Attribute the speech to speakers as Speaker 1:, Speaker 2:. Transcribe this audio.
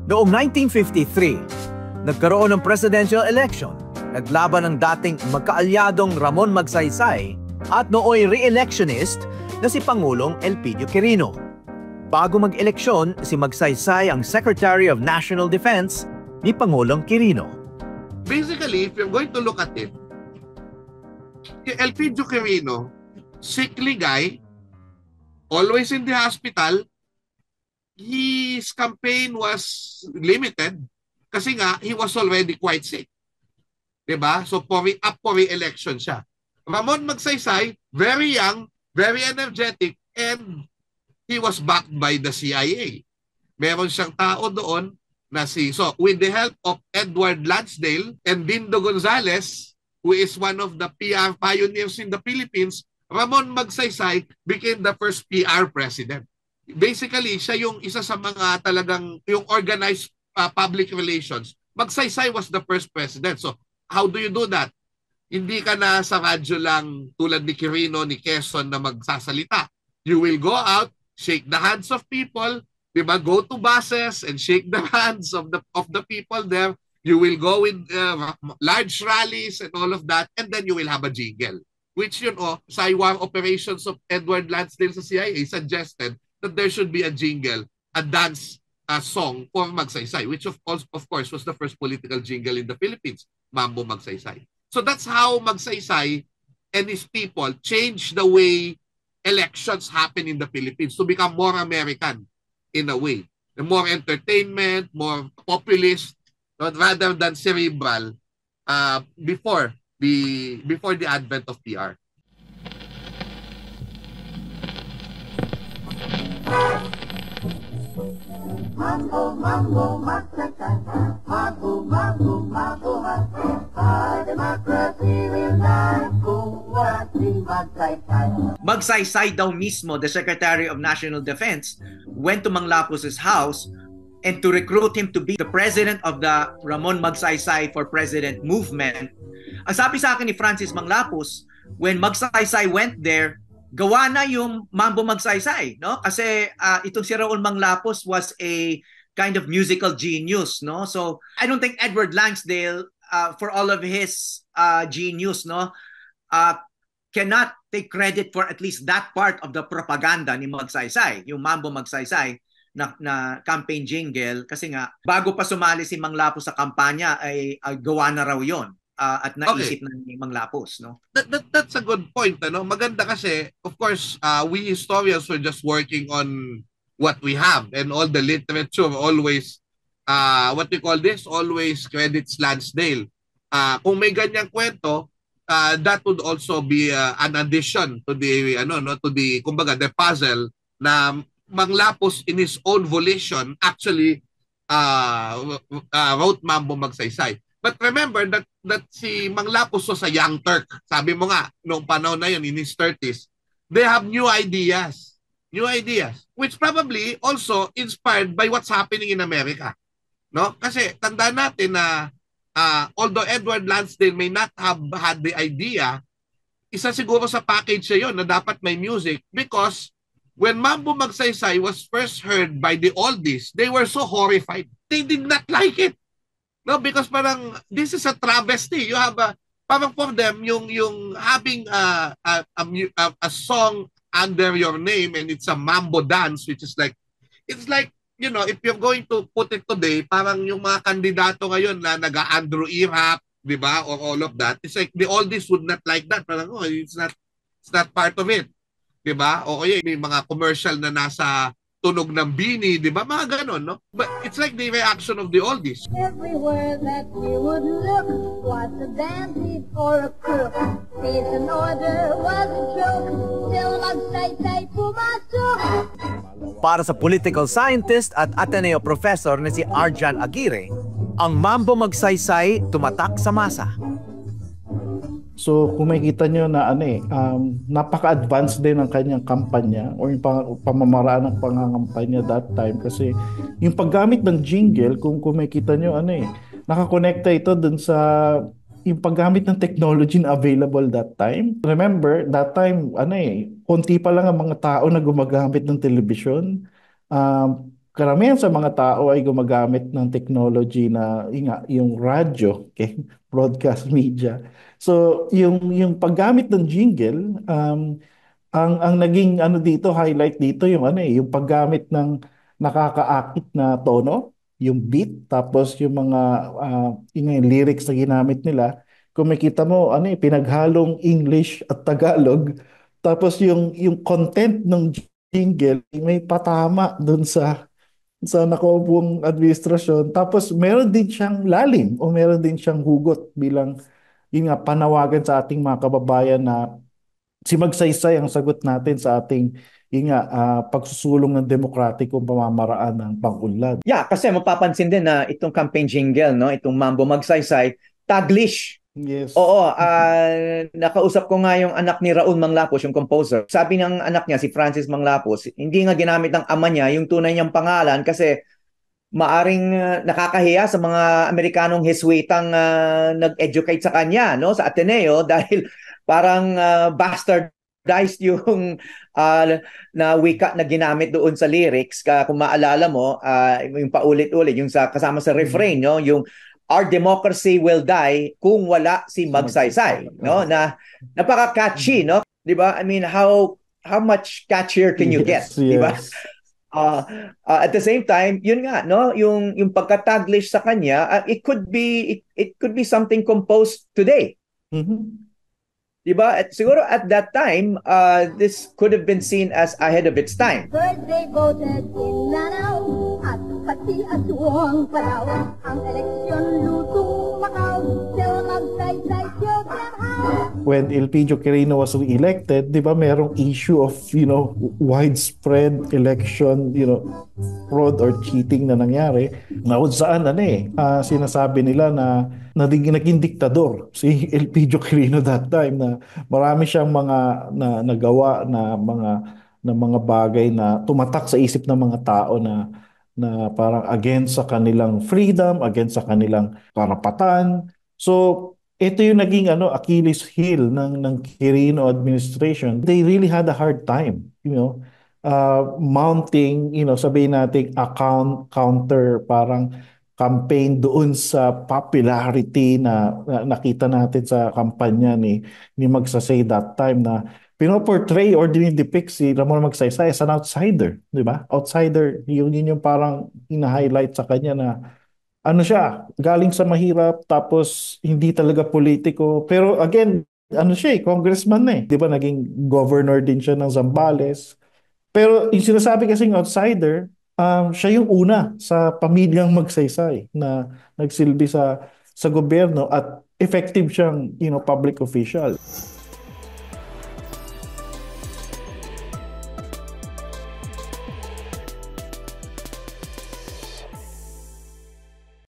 Speaker 1: Noong 1953, nagkaroon ng presidential election. Naglaban ang dating magkaalyadong Ramon Magsaysay at nooy re-electionist na si Pangulong Elpidio Quirino. Bago mag-eleksyon, si Magsaysay ang Secretary of National Defense ni Pangulong Quirino.
Speaker 2: Basically, if you're going to look at it, Elpidio Quirino, sickly guy, always in the hospital, his campaign was limited kasi nga he was already quite sick. 'Di ba? So up for re-election siya. Ramon Magsaysay, very young, very energetic, and he was backed by the CIA. Meron siyang tao doon na so with the help of Edward Lansdale and Dindo Gonzales, who is one of the PR pioneers in the Philippines, Ramon Magsaysay became the first PR president. Basically, siya yung isa sa mga talagang yung organized public relations. Magsaysay was the first president. So, how do you do that? Hindi ka na sa radyo lang tulad ni Quirino, ni Quezon na magsasalita. You will go out, shake the hands of people, diba? Go to buses and shake the hands of the people there. You will go with large rallies and all of that, and then you will have a jingle. Which Saiwang operations of Edward Lansdale sa CIA suggested that there should be a jingle, a dance song for Magsaysay, which of course was the first political jingle in the Philippines, Mambo Magsaysay. So that's how Magsaysay and his people changed the way elections happen in the Philippines to become more American in a way. More entertainment, more populist, rather than cerebral before the advent of PR.
Speaker 3: Mambo, mambo, Magsaysay. Mambo, mambo, mambo, our democracy will die.
Speaker 4: Magsaysay daw mismo, the Secretary of National Defense, went to Manglapus's house and to recruit him to be the president of the Ramon Magsaysay for President movement. Ang sabi sa akin ni Francis Manglapus, when Magsaysay went there, gawa na yung Mambo Magsaysay, no? Kasi itong si Raul Manglapus was a kind of musical genius, no? So I don't think Edward Lansdale, for all of his genius, no, cannot take credit for at least that part of the propaganda ni Magsaysay, yung Mambo Magsaysay na campaign jingle, kasi nga bago pa sumali si Manglapus sa kampanya ay gawa na raw yon. At naisip na ni Manglapus, no?
Speaker 2: That's a good point, ano? Maganda kasi, of course, we historians were just working on what we have, and all the literature always, what we call this, always credits Lansdale. Kung may ganyang kwento, that would also be an addition to the, kumbaga, the puzzle na Manglapus in his own volition actually wrote Mambo Magsaysay. But remember that si Manglapus was a young Turk. Sabi mo nga, noong panahon na yun, in his 30s, they have new ideas, which probably also inspired by what's happening in America. No? Kasi tandaan natin na although Edward Lansdale may not have had the idea, isa siguro sa package siya yun na dapat may music, because when Mambo Magsaysay was first heard by the oldies, they were so horrified. They did not like it. No, because parang this is a travesty. You have parang for them yung having a song under your name and it's a mambo dance, which is like, it's like, if you're going to put it today, parang yung mga kandidato ngayon na naga-Andrew E-rap, di ba, or all of that, it's like the oldies would not like that. Parang it's not part of it, di ba? O kaya may mga commercial na nasa tunog ng bini, di ba? Mga ganon, no? But it's like the reaction of the oldies.
Speaker 3: Everywhere that we would look, was a bandit or a crook. Peace and order was a joke, till Magsaysay pumasok.
Speaker 1: Para sa political scientist at Ateneo professor na si Arjan Aguirre, ang Mambo Magsaysay tumatak sa masa.
Speaker 5: So kung makikita nyo na napaka-advanced din ng kanyang kampanya o yung pamamaraan ng pangangampanya that time, kasi yung paggamit ng jingle, kung makikita nyo nakakonekta ito dun sa yung paggamit ng technology na available that time. Remember, that time konti pa lang ang mga tao na gumagamit ng television. karamihan sa mga tao ay gumagamit ng technology na yung radyo, okay? Broadcast media. So, yung paggamit ng jingle, ang naging ano dito, highlight dito yung ano yung paggamit ng nakakaakit na tono, yung beat, tapos yung mga yung lyrics na ginamit nila. Kung makita mo, pinaghalong English at Tagalog, tapos yung content ng jingle, may patama dun sa nakaupong administrasyon. Tapos meron din siyang lalim o meron din siyang hugot bilang yun nga, panawagan sa ating mga kababayan na si Magsaysay ang sagot natin sa ating yun nga, pagsusulong ng demokratikong pamamaraan ng pag-unlad.
Speaker 1: Yeah, kasi mapapansin din na itong campaign jingle, no, itong Mambo Magsaysay, Taglish.
Speaker 5: Yes.
Speaker 1: Oo, nakausap ko nga yung anak ni Raul Manglapos, yung composer. Sabi ng anak niya, si Francis Manglapos, hindi nga ginamit ng ama niya yung tunay niyang pangalan kasi maaring nakakahiya sa mga Amerikanong Heswitang nag-educate sa kanya, no, sa Ateneo dahil parang bastardized yung na wika na ginamit doon sa lyrics. Kung maalala mo, yung paulit-ulit, yung kasama sa refrain, no, yung our democracy will die kung wala si Magsaysay, no, na napaka-catchy, no, 'di ba? I mean, how much catchier can you get, 'di ba? At the same time, yun nga, no, yung pagka-Taglish sa kanya, it could be something composed today.
Speaker 5: Mhm.
Speaker 1: Diba? At siguro at that time, this could have been seen as ahead of its time.
Speaker 3: First they voted in Lanao at pati aswang pa daw. Ang eleksyon lutong Macau, till Magsaysay showed them how.
Speaker 5: When Elpidio Quirino was re-elected, di ba merong issue of, widespread election, fraud or cheating na nangyari. Na kung saan, sinasabi nila na naging diktador si Elpidio Quirino that time, na marami siyang mga nagawa na mga bagay na tumatak sa isip ng mga tao na parang against sa kanilang freedom, against sa kanilang karapatan. So, ito yung naging Achilles heel ng Quirino administration. They really had a hard time, mounting, sabihin natin counter parang campaign doon sa popularity na nakita natin sa kampanya ni Magsaysay that time, na pinoportray or dinidepict si Ramon Magsaysay as an outsider, di ba? Outsider, yun yung parang ina-highlight sa kanya na siya, galing sa mahirap, tapos hindi talaga politiko. Pero again, siya congressman na eh. Di ba, naging governor din siya ng Zambales. Pero yung sinasabi kasing outsider, siya yung una sa pamilyang Magsaysay na nagsilbi sa gobyerno at effective siyang, public official.